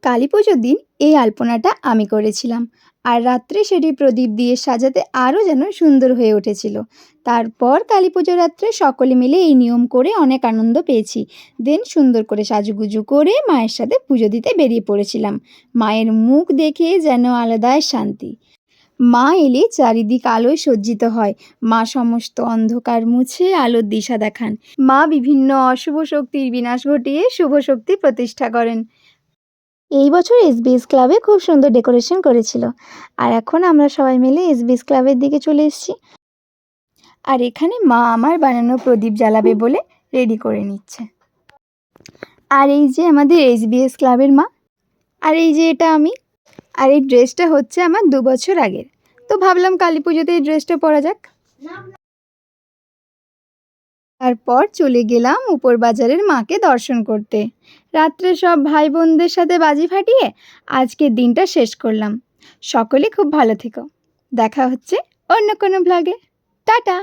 কালী পুজোর দিন এই আলপনাটা আমি করেছিলাম, আর রাত্রে সেটি প্রদীপ দিয়ে সাজাতে আরও যেন সুন্দর হয়ে উঠেছিল। তারপর কালী পুজো রাত্রে সকলে মিলে এই নিয়ম করে অনেক আনন্দ পেয়েছি। দেন সুন্দর করে সাজুগুজু করে মায়ের সাথে পুজো দিতে বেরিয়ে পড়েছিলাম। মায়ের মুখ দেখে যেন আলাদাই শান্তি। মা এলে চারিদিক আলোয় সজ্জিত হয়। মা সমস্ত অন্ধকার মুছে আলোর দিশা দেখান। মা বিভিন্ন অশুভ শক্তির বিনাশ ঘটিয়ে শুভ শক্তি প্রতিষ্ঠা করেন। এই বছর এসবিএস ক্লাবে খুব সুন্দর ডেকোরেশন করেছিল, আর এখন আমরা সবাই মিলে এসবিএস ক্লাবের দিকে চলে এসেছি। আর এখানে মা আমার বানানো প্রদীপ জ্বালাবে বলে রেডি করে নিচ্ছে। আর এই যে আমাদের এসবিএস ক্লাবের মা, আর এই যে এটা আমি। আর এই ড্রেসটা হচ্ছে আমার 2 বছর আগের, তো ভাবলাম কালী পুজোতে এই ড্রেসটা পরা যাক। তারপর চলে গেলাম উপর বাজারের মাকে দর্শন করতে। রাত্রে সব ভাই বোনদের সাথে বাজি ফাটিয়ে আজকের দিনটা শেষ করলাম। সকলে খুব ভালো থেকো। দেখা হচ্ছে অন্য কোনো ব্লগে। টাটা।